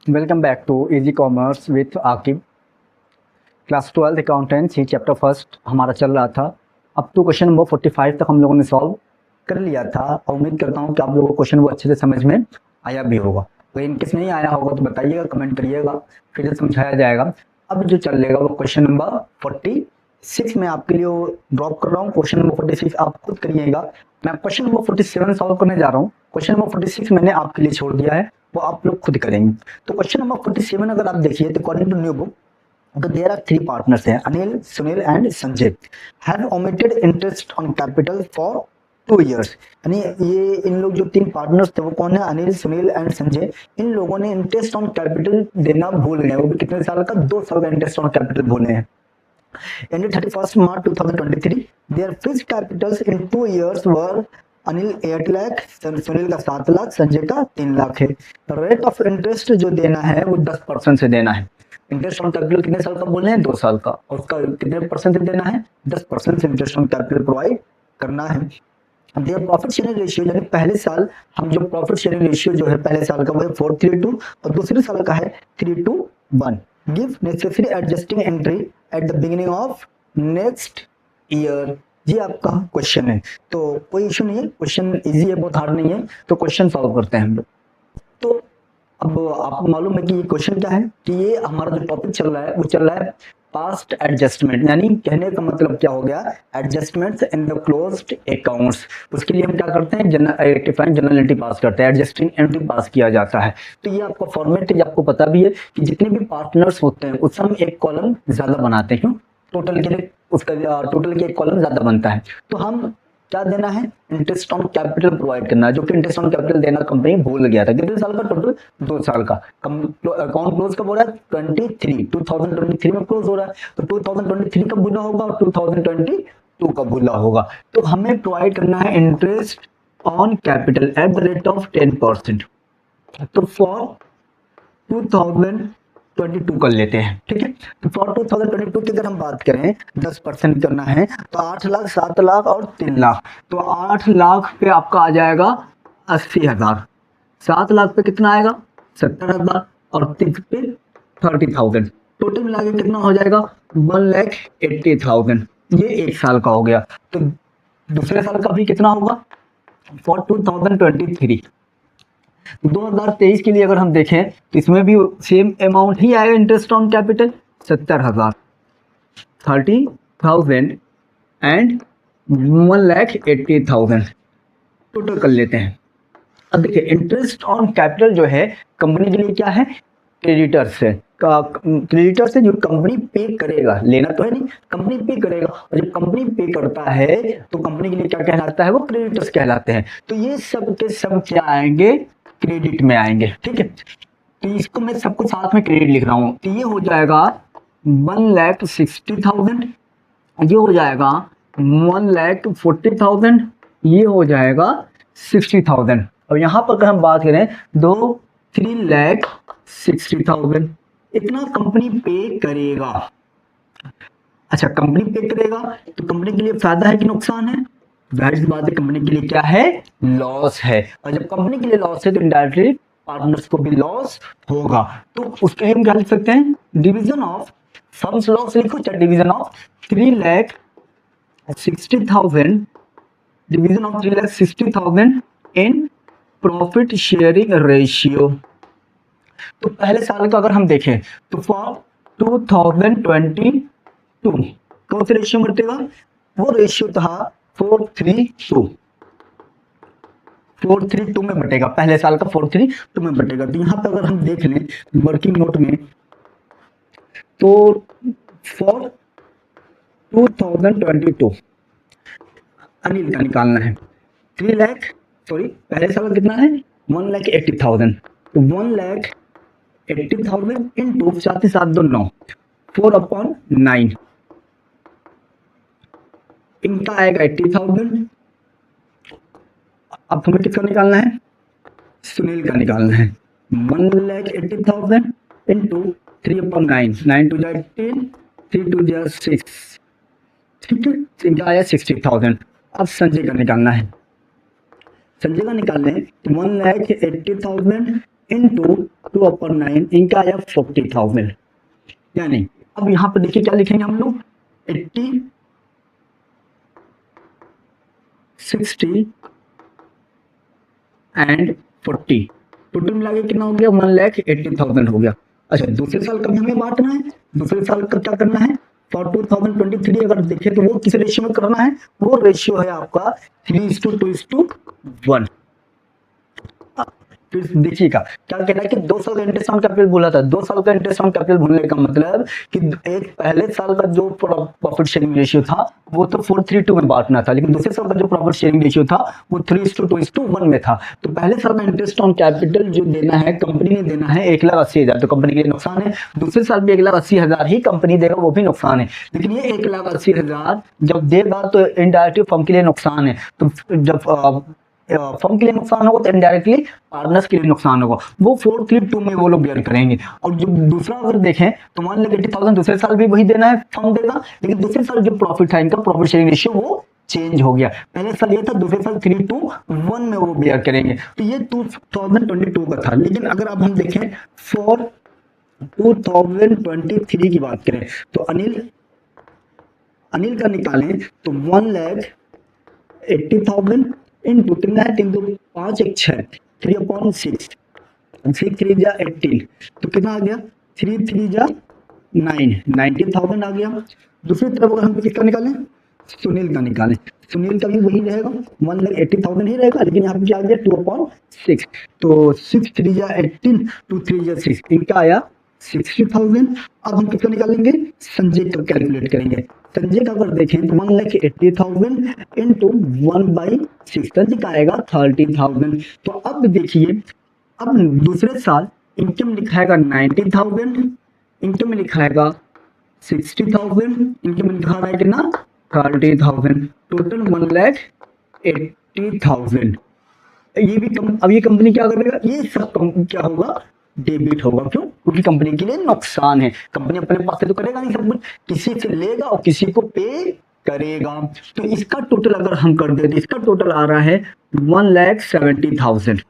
Welcome back to easy commerce with Aqib. Class 12 accountancy chapter first हमारा चल रहा था। अब तो क्वेश्चन नंबर 45 तक हम लोगों ने सॉल्व कर लिया था और उम्मीद करता हूँ कि आप लोगों को क्वेश्चन वो अच्छे से समझ में आया भी होगा। तो इनकेस नहीं आया होगा तो बताइएगा, कमेंट करिएगा, फिर से समझाया जाएगा। अब जो चलेगा वो क्वेश्चन नंबर 46 में आपके लिए ड्रॉप कर रहा हूँ। क्वेश्चन नंबर 46 आप खुद करिएगा। मैं क्वेश्चन नंबर 47 सॉल्व करने जा रहा हूँ। क्वेश्चन नंबर 46 मैंने आपके लिए छोड़ दिया है, वो आप लोग खुद करेंगे। तो क्वेश्चन नंबर 47 अगर आप देखिए तो अकॉर्डिंग टू न्यू बुक, तो देयर आर थ्री पार्टनर्स हैं, Anil, Sunil and Sanjay, have omitted interest on capital for 2 years। यानी ये इन लोग जो तीन पार्टनर्स थे वो कौन है, अनिल, सुनील एंड संजय। इन लोगों ने इंटरेस्ट ऑन कैपिटल देना भूल गए, वो भी कितने साल का, 2 साल का इंटरेस्ट ऑन कैपिटल भूले हैं। Ended 31st March 2023, their fixed capitals in 2 years were Anil 8 lakh, Sunil का 7 लाख, संजय का 3 लाख है। रेट ऑफ इंटरेस्ट जो देना है वो 10% से देना है। इंटरेस्ट ऑन कैपिटल कितने साल का बोले हैं, 2 साल का, और उसका कितने परसेंट से देना है, 10% से इंटरेस्ट ऑन कैपिटल प्रोवाइड करना है। देयर प्रॉफिट शेयरिंग रेशियो, यानी पहले साल हम जो प्रॉफिट शेयरिंग रेशियो जो है पहले साल का वो है 4:3 और दूसरे साल का है 3:1। Give necessary adjusting entry at the beginning of next year. ये आपका क्वेश्चन है, तो कोई इशू नहीं है, क्वेश्चन इजी है, बहुत हार्ड नहीं है। तो क्वेश्चन सॉल्व करते हैं हम लोग। तो अब आपको मालूम है कि ये क्वेश्चन क्या है, कि ये हमारा जो टॉपिक चल रहा है वो चल रहा है पास्ट एडजस्टमेंट, यानी कहने का मतलब क्या हो गया, adjustments in the closed accounts. उसके लिए हम क्या करते हैं, जनरल एंट्री पास करते हैं, एडजस्टिंग एंट्री पास किया जाता है। तो ये आपका फॉर्मेट है, आपको पता भी है कि जितने भी पार्टनर्स होते हैं उसमें हम एक कॉलम ज्यादा बनाते हैं। क्यों, टोटल के लिए उसका टोटल के एक कॉलम ज्यादा बनता है। तो हम क्या देना है, इंटरेस्ट ऑन कैपिटल प्रोवाइड करना है, जो कि इंटरेस्ट ऑन कैपिटल देना कंपनी भूल गया था। कितने साल का, टोटल 2 साल का। अकाउंट क्लोज कब हो रहा है, 2023 में क्लोज हो रहा है। तो 2023 कब भूला होगा और 2022 कब भूला होगा। तो हमें प्रोवाइड करना है interest on capital at the rate of 10%। तो फॉर 2022 कर लेते हैं, ठीक है। तो फॉर 2022 की अगर हम बात करें 10% करना है तो 8 लाख, 7 लाख और 3 लाख। तो 8 लाख पे आपका आ जाएगा 80,000, 7 लाख पे कितना आएगा 70,000 और 3 पे 30,000। टोटल मिला के कितना हो जाएगा 1,80,000। ये एक साल का हो गया। तो दूसरे साल का भी कितना होगा, फॉर 2023 2023 के लिए अगर हम देखें तो इसमें भी सेम अमाउंट ही आएगा, interest on capital 70,000, 30,000 and 1,80,000 total कर लेते हैं। अब देखिए इंटरेस्ट ऑन कैपिटल जो है कंपनी के लिए क्या है, क्रेडिटर से, क्रेडिटर से जो कंपनी पे करेगा, लेना तो है नहीं, कंपनी पे करेगा, और जब कंपनी पे करता है तो कंपनी के लिए क्या कहलाता है, वो क्रेडिटर्स कहलाते हैं। तो ये सब के सब क्या आएंगे, क्रेडिट में आएंगे, ठीक है। तो इसको मैं सबको साथ में क्रेडिट लिख रहा हूं। तो ये हो जाएगा 1,60,000, ये हो जाएगा 1,40,000, ये हो जाएगा 60,000। और यहाँ पर अगर हम बात करें 3,60,000 इतना कंपनी पे करेगा। अच्छा, कंपनी पे करेगा तो कंपनी के लिए फायदा है कि नुकसान है, जाहिर सी बात है कंपनी के लिए क्या है, लॉस है। और जब कंपनी के लिए लॉस है तो इनडायरेक्टली पार्टनर्स को भी लॉस होगा। तो उसके लिए हम क्या लिख सकते हैं, डिवीजन ऑफ फर्म्स लॉस लिखो, चाहे division of 3,60,000, division of 3,60,000 in profit sharing ratio. तो पहले साल का अगर हम देखें तो फॉर 2022 कौन सा रेशियो बटेगा, वो रेशियो था 432 में बटेगा, पहले साल का 432 में बटेगा। तो यहाँ पे अगर हम देख लें वर्किंग नोट में तो फॉर 2022 अनिल का निकालना है 3 लाख, सॉरी पहले साल का कितना है 1,80,000। तो 1,80,000 इंटू 7,729 4/9, इनका आएगा 80,000। अब हमें किसका निकालना है, सुनील का निकालना है। 1,80,000 इंटू 3/9, 9 2 10, 3 2 6, ठीक है। इनका आया 60,000। अब संजय का निकालना है, संजय का निकालने 1,80,000 इंटू 2/9, इनका आया 40,000। यानी अब यहाँ पर देखिए क्या लिखेंगे हम लोग, 80, 60 एंड 40, टोटल मिला के कितना हो गया, 1,80,000 हो गया। अच्छा, दूसरे साल का भी हमें बांटना है, दूसरे साल का क्या करना है, फॉर 2023 अगर देखें तो वो किस रेशियो में करना है, वो रेशियो है आपका 3:2:1। फिर देखिएगा क्या कहना है कि 2 साल का इंटरेस्ट ऑन कैपिटल बोला था। 2 साल का इंटरेस्ट ऑन कैपिटल बोलने का मतलब कि एक पहले साल का जो प्रॉफिट शेयरिंग रेशियो था वो तो 4:3:2 में बांटना था, लेकिन दूसरे साल का जो प्रॉफिट शेयरिंग रेशियो था वो 3:2:1 में था। तो पहले साल का इंटरेस्ट ऑन कैपिटल जो देना है कंपनी ने देना है 1,80,000, तो कंपनी के लिए नुकसान है। दूसरे साल भी 1,80,000 ही कंपनी देगा, वो भी नुकसान है। लेकिन ये 1,80,000 जब देगा तो इनडायरेक्टली फर्म के लिए नुकसान है। तो जब फर्म के लिए नुकसान होगा तो इनडायरेक्टली पार्टनर्स के लिए नुकसान होगा, वो 4:3:2 में वो लोग बेयर करेंगे। और जो दूसरा अगर देखें तो मान लें 80,000 दूसरे साल भी वही देना है, फर्म देगा, लेकिन दूसरे साल जो प्रॉफिट था इनका प्रॉफिट शेयरिंग रेशियो वो चेंज हो गया। पहले साल ये था, दूसरे साल 3:1 में वो बेयर करेंगे। तो ये 2022 का था। लेकिन अगर अब हम देखें फॉर 2023 की बात करें तो अनिल का निकालें तो 1,80,000 इंटू कितना है, 3 2 5 1 6, 3/6, 6 3 जा 18, तो कितना आ गया, 3 3 जा 9, 90,000 आ गया। दूसरी तरफ अगर हम किसका निकालें, सुनील का निकालें, सुनील का भी वही रहेगा, 1,80,000 ही रहेगा, लेकिन यहाँ पे क्या आ गया 2/6, तो 6 3 जा 18, 2 3 जा 6, इनका आया 60,000। अब हम किसका निकालेंगे, संजय का कैलकुलेट करेंगे। संजय का अगर देखें तो 1,80,000 इंटू 1/6, संजय का आएगा 30,000। तो अब देखिए, अब दूसरे साल इनकम लिखाएगा 90,000, इनकम में लिखाएगा 60,000, इनकम में लिखा रहा है कितना 30,000, टोटल 1,80,000। ये भी अब ये कंपनी क्या करेगा, ये सब क्या होगा, डेबिट होगा। क्यों, क्योंकि कंपनी के लिए नुकसान है, कंपनी अपने पास से तो करेगा नहीं सब कुछ, किसी से लेगा और किसी को पे करेगा। तो इसका टोटल अगर हम कर दें तो इसका टोटल आ रहा है 1,70,000।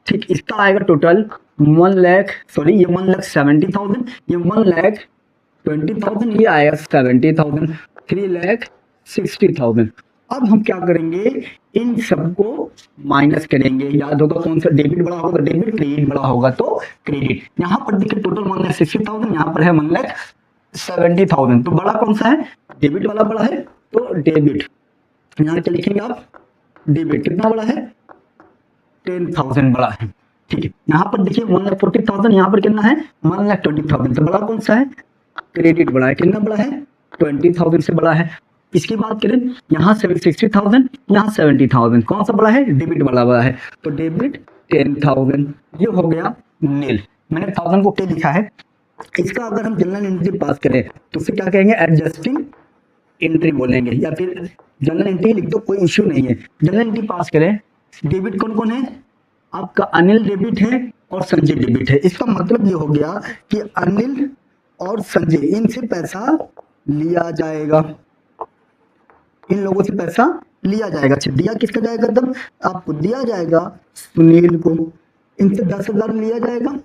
ठीक, इसका आएगा टोटल 1,70,000, ये 1,70,000, ये 1,20,000, ये आएगा 70,000, 3,60,000। अब हम क्या करेंगे, इन सबको माइनस करेंगे। याद होगा कौन सा, डेबिट बड़ा होगा डेबिट, क्रेडिट बड़ा होगा तो क्रेडिट। यहाँ पर देखिए टोटल 1,60,000, यहाँ पर है 1,70,000, तो बड़ा कौन सा है, डेबिट वाला बड़ा है, तो डेबिट। यहाँ क्या लिखेंगे आप, डेबिट कितना बड़ा है, 10,000 बड़ा है। ठीक है, यहाँ पर देखिए 1,40,000, यहाँ पर कितना है 1,20,000, तो बड़ा कौन सा है, क्रेडिट बड़ा है, कितना बड़ा है 20,000 से बड़ा है। इसकी बात करें, यहाँ 60,000, यहाँ 70,000, कौन सा बड़ा है, डेबिट वाला बड़ा है, तो डेबिट 10,000, ये हो गया नील। मैंने 1000 को क्या लिखा है, इसका अगर हम जनरल एंट्री पास करें तो उसे क्या कहेंगे, एडजस्टिंग एंट्री बोलेंगे, या फिर जनरल एंट्री लिख दो, कोई इश्यू नहीं है। जनरल एंट्री पास करें, डेबिट कौन कौन है, आपका अनिल डेबिट है और संजय डेबिट है। इसका मतलब ये हो गया कि अनिल और संजय, इनसे पैसा लिया जाएगा, इन लोगों से पैसा लिया जाएगा। अच्छा, दिया किसका जाएगा, तब आपको दिया जाएगा सुनील को, इनसे 10,000 लिया जाएगा,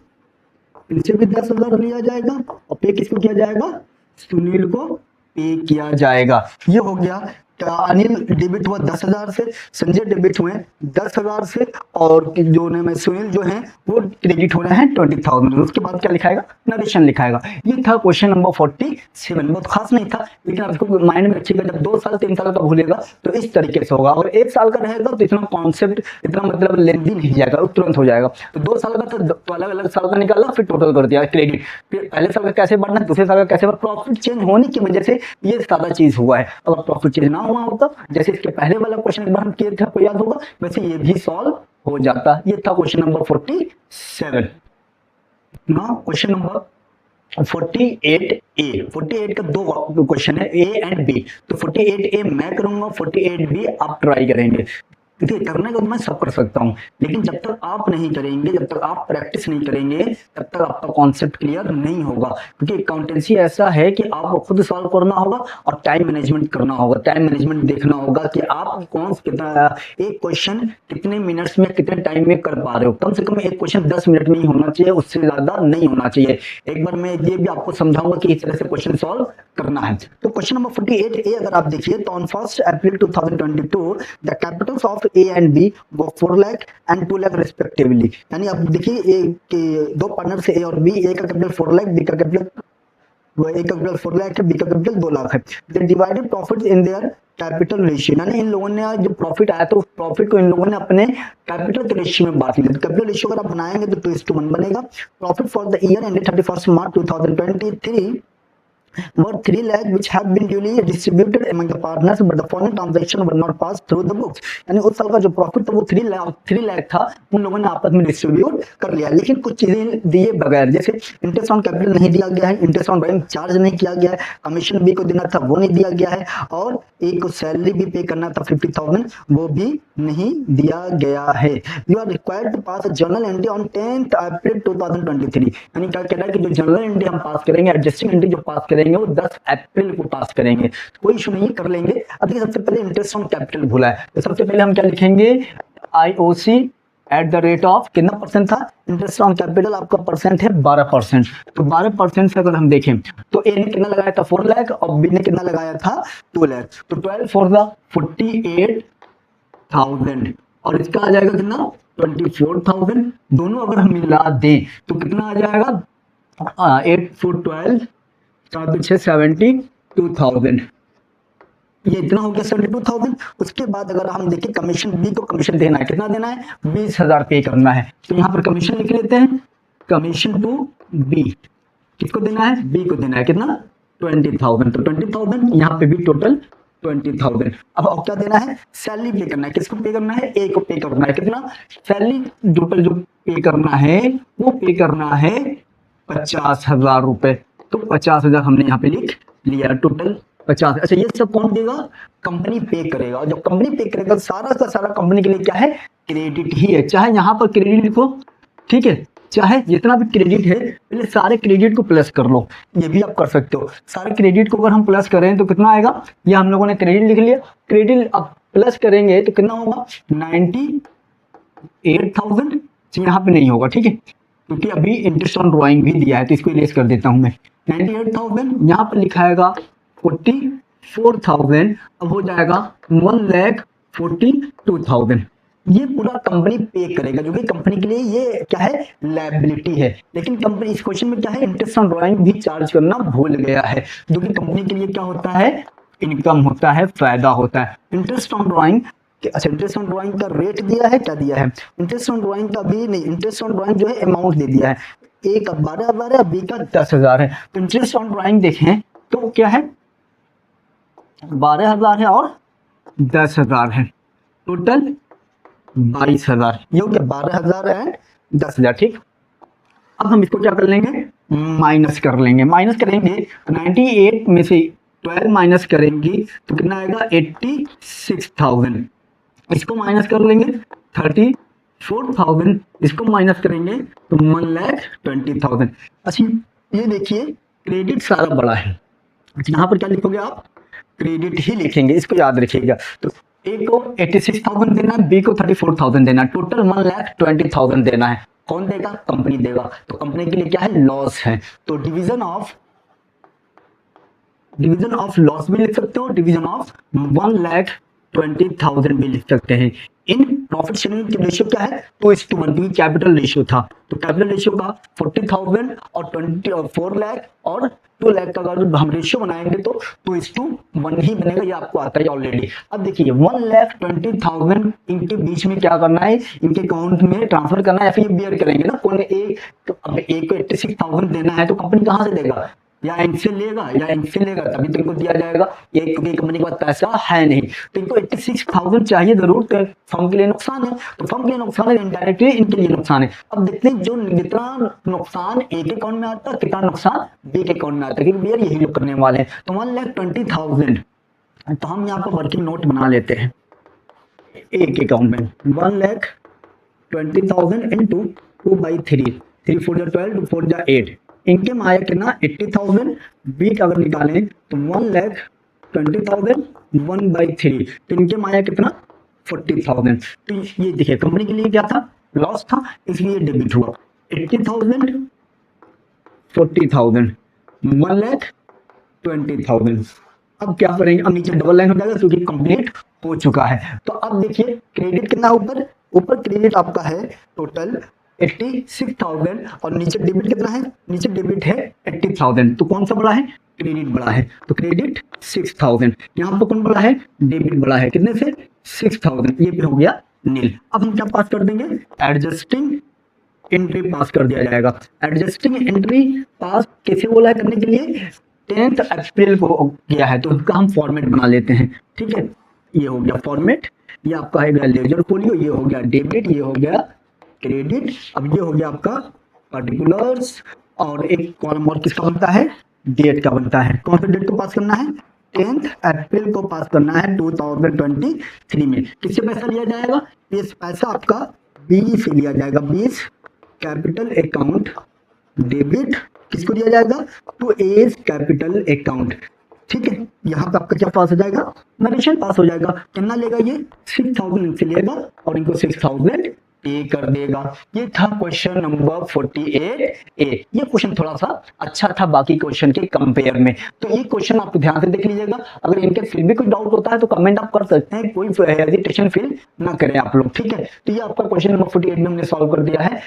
इनसे भी 10,000 लिया जाएगा, और पे किसको किया जाएगा, सुनील को पे किया जाएगा। ये हो गया, अनिल डेबिट हुआ 10,000 से, संजय डेबिट हुए 10,000 से, और जो मैं सुनील जो है वो क्रेडिट हो रहे हैं 20,000। उसके बाद क्या लिखाएगा, नरेशन लिखाएगा। ये था क्वेश्चन नंबर 47, बहुत खास नहीं था, लेकिन आपको माइंड में रखिएगा, जब 2 साल 3 साल का भूलेगा तो इस तरीके से होगा, और 1 साल का रहेगा तो इतना कॉन्सेप्ट, इतना मतलब लेंदी नहीं जाएगा, तुरंत हो जाएगा। तो 2 साल का तो अलग अलग साल का निकाला, फिर टोटल कर दिया क्रेडिट, फिर पहले साल का कैसे बढ़ना है, दूसरे साल का कैसे, प्रॉफिट चेंज होने की वजह से ये सारा चीज हुआ है। अगर प्रॉफिट चेंज ना हुआ होता, जैसे इसके पहले वाला क्वेश्चन एक बार हम किए थे, आपको याद होगा, वैसे ये भी सॉल्व हो जाता। ये था question number 47। Now question number 48A। 48 का 2 क्वेश्चन है, ए एंड बी, तो 48A मैं करूंगा, 48B आप ट्राई करेंगे। देखिए करने को तो मैं सब कर सकता हूँ, लेकिन जब तक आप नहीं करेंगे, जब तक आप प्रैक्टिस नहीं करेंगे, तब तक आपका कॉन्सेप्ट क्लियर नहीं होगा। क्योंकि अकाउंटेंसी ऐसा है कि आपको खुद सॉल्व करना होगा और टाइम मैनेजमेंट करना होगा। टाइम मैनेजमेंट देखना होगा कि आप कौन कितना एक क्वेश्चन कितने मिनट्स में कितने टाइम में कर पा रहे हो। कम से कम एक क्वेश्चन 10 मिनट में ही होना चाहिए, उससे ज्यादा नहीं होना चाहिए। एक बार मैं ये भी आपको समझाऊंगा कि इस तरह से क्वेश्चन सॉल्व करना है। तो क्वेश्चन नंबर 48A अगर आप देखिए तो on 1 April 2022 the capitals of A and B वो 4 लाख एंड 2 लाख रिस्पेक्टिवली। यानी आप देखिए दो पार्टनर्स ए और बी, ए का कैपिटल 4 लाख, बी का कैपिटल वो ए का कैपिटल 4 लाख है, बी का कैपिटल 2 लाख है। They divided profit in their capital ratio, यानी इन लोगों ने जो प्रॉफिट आया तो प्रॉफिट को इन लोगों ने अपने कैपिटल के रेशियो में बांट लिया। तो कैपिटल रेशियो अगर आप बनाएंगे तो 2:1 बनेगा। Profit for the year ended 31 March 2023 were 3 lakh which have been duly distributed among the partners but the following transaction were not passed through the books। यानी उस साल का जो प्रॉफिट था वो 3 लाख था, उन लोगों ने आपस में डिस्ट्रीब्यूट कर लिया, लेकिन कुछ चीजें दिए बगैर, जैसे इंटरेस्ट ऑन कैपिटल नहीं दिया गया है, इंटरेस्ट ऑन बैंक चार्ज नहीं किया गया है, कमीशन बी को देना था वो नहीं दिया गया है, और एक को सैलरी भी पे करना था 50,000 वो भी नहीं दिया गया है। You are required to pass journal entry on 10 April 2023। यानी क्या कह रहा है कि जो जर्नल एंट्री हम पास करेंगे, एडजस्टिंग एंट्री जो पास करेंगे वो 10 अप्रैल को पास करेंगे, कोई इशू नहीं, कर लेंगे। अब देखिए सबसे पहले इंटरेस्ट ऑन कैपिटल भूला है, तो सबसे पहले हम क्या लिखेंगे, IOC at the rate of कितना परसेंट था, इंटरेस्ट ऑन कैपिटल आपका परसेंट है 12%। तो 12% से अगर हम देखें तो ए ने कितना लगाया था 4 लाख और बी ने कितना लगाया था 2 लाख, तो 12 for the 48,000 और इसका आ जाएगा कितना 24,000। दोनों अगर हम मिला दें तो कितना आ जाएगा 8 4 12 72,000, ये इतना हो गया 72,000। उसके बाद अगर हम देखें कमीशन बी को कमीशन देना है, कितना देना है 20,000 पे करना है, तो यहाँ पर कमीशन लिख लेते हैं, कमीशन टू बी, किसको देना है बी को देना है, कितना 20,000, तो 20,000 यहाँ पे भी टोटल 20,000। अब और क्या देना है, सैलरी पे करना है, किसको पे करना है ए को पे करना है, कितना सैलरी टोटल जो पे करना है वो पे करना है 50,000 रुपए, तो 50,000 हमने यहाँ पे लिख लिया टोटल 50। अच्छा ये सब कौन देगा, कंपनी पे करेगा, और जब कंपनी पे करेगा सारा का सारा कंपनी के लिए क्या है क्रेडिट ही है। चाहे यहाँ पर क्रेडिट लिखो, ठीक है, चाहे जितना भी क्रेडिट है पहले सारे क्रेडिट को प्लस कर लो, ये भी आप कर सकते हो। सारे क्रेडिट को अगर हम प्लस करें तो कितना आएगा, ये हम लोगों ने क्रेडिट लिख लिया, क्रेडिट अब प्लस करेंगे तो कितना होगा 98,000, यहाँ पे नहीं होगा, ठीक है, क्योंकि अभी इंटरेस्ट ऑन ड्रॉइंग भी दिया है तो इसको इरेज कर देता हूं मैं। 98,000 यहाँ पर लिखा आएगा 44,000, अब हो जाएगा 1,42,000। ये पूरा कंपनी पे करेगा, जो कि कंपनी के लिए ये क्या है लायबिलिटी है, लेकिन कंपनी इस क्वेश्चन में क्या है इंटरेस्ट ऑन ड्रॉइंग भी चार्ज करना भूल गया है, जो कि कंपनी के लिए क्या होता है इनकम होता है, फायदा होता है। इंटरेस्ट ऑन ड्रॉइंग, अच्छा इंटरेस्ट ऑन ड्रॉइंग का रेट दिया है, क्या दिया है इंटरेस्ट ऑन ड्रॉइंग का भी नहीं, इंटरेस्ट ऑन ड्रॉइंग जो है अमाउंट दे दिया है, ए का 12,000 है, बी का 10,000 है। तो इंटरेस्ट ऑन ड्रॉइंग देखें तो क्या है 12,000 है और 10,000 है, टोटल 22,000, ये हो गया 12,000 एंड 10,000, ठीक। अब हम इसको क्या कर लेंगे माइनस कर लेंगे, माइनस करेंगे 98 में से 12 माइनस करेंगे तो कितना आएगा 86,000, इसको माइनस कर लेंगे 34,000, इसको माइनस करेंगे तो 1,20,000। अच्छा ये देखिए क्रेडिट सारा बड़ा है, यहाँ पर क्या लिखोगे आप क्रेडिट ही लिखेंगे, इसको याद रखिएगा। तो ए को 86,000 देना है, बी को 34,000 देना है, टोटल 1,20,000 देना है। कौन देगा कंपनी देगा, तो कंपनी के लिए क्या है लॉस है, तो डिवीजन ऑफ लॉस भी लिख सकते हो, डिवीजन ऑफ 1,20,000 भी लिख सकते हैं। इन प्रॉफिट शेयरिंग की रेशियो क्या है 2:1, क्योंकि कैपिटल रेशियो था, तो कैपिटल रेशियो का 40,000 और 4 लाख और 2 लाख का अगर हम रेशियो बनाएंगे तो 2:1 ही बनेगा, ये आपको आता है ऑलरेडी। अब देखिए 1,20,000 इनके बीच में क्या करना है, इनके अकाउंट में ट्रांसफर करना है या फिर बियर करेंगे ना, कौन एक तो अब एक को 86,000 देना है तो कंपनी कहाँ से देगा, या इनसे लेगा या इनसे लेगा तभी तो इनको दिया जाएगा, ये क्योंकि कंपनी के पास पैसा है नहीं, तो इनको 86,000 चाहिए जरूर, तो फर्म के लिए नुकसान है, तो फर्म के लिए नुकसान है, इनडायरेक्टली इनके लिए नुकसान है। अब देखते हैं जो जितना नुकसान ए के अकाउंट में आता है कितना नुकसान बी के अकाउंट में आता है, क्योंकि यार यही लोग करने वाले हैं। तो 1,20,000, तो हम यहाँ पर वर्किंग नोट बना लेते हैं, ए के अकाउंट में 1,20,000 इंटू 2/3, 3 4 जा 12, 2 4 जा 8, इनके में आया कितना 80,000। बी का अगर निकालें तो 1,20,000 1/3, तो इनके में आया कितना 40,000। तो ये देखिए कंपनी के लिए क्या था, लॉस था, इसलिए डेबिट हुआ 80,000 40,000 1,20,000। अब क्या करेंगे, अब नीचे डबल लाइन हो जाएगा क्योंकि कंप्लीट हो चुका है। तो अब देखिए क्रेडिट कितना ऊपर, ऊपर क्रेडिट आपका है टोटल 86,000 और नीचे डेबिट कितना है, नीचे डेबिट है 80,000। तो कौन सा बड़ा है, क्रेडिट बड़ा है, तो क्रेडिट 6,000। यहाँ पर कौन बड़ा है, डेबिट बड़ा है, कितने से 6,000। ये पे हो गया नील। अब हम क्या पास कर देंगे, एडजस्टिंग एंट्री पास कर दिया जाएगा। एडजस्टिंग एंट्री पास कैसे बोला है करने के लिए, 10 अप्रैल को किया है, तो उसका हम फॉर्मेट बना लेते हैं। ठीक है, ये हो गया फॉर्मेट, ये आपका है लेजर फोलियो, ये हो गया डेबिट, ये हो गया क्रेडिट। अब ये हो गया आपका पर्टिकुलर्स, और एक कॉलम और किसका बनता है, डेट का बनता है। कौन सा डेट को पास करना है, 10 अप्रैल को पास करना है 2023 में। किससे पैसा लिया जाएगा, ये पैसा आपका बी से लिया जाएगा, 20 कैपिटल अकाउंट डेबिट किसको दिया जाएगा, टू एज कैपिटल अकाउंट। ठीक है, यहाँ पे आपका क्या पास हो जाएगा, नरेशन पास हो जाएगा। कितना लेगा ये 6,000 इनसे लेगा और इनको 6,000 पे कर देगा। ये था क्वेश्चन नंबर 48A। ये क्वेश्चन थोड़ा सा अच्छा था बाकी क्वेश्चन के कंपेयर में, तो ये क्वेश्चन आप ध्यान से देख लीजिएगा। अगर इनके फिर भी कोई डाउट होता है तो कमेंट आप कर सकते हैं, कोई हेजिटेशन फील ना करें आप लोग। ठीक है, तो ये आपका क्वेश्चन नंबर 48 में हमने सॉल्व कर दिया है।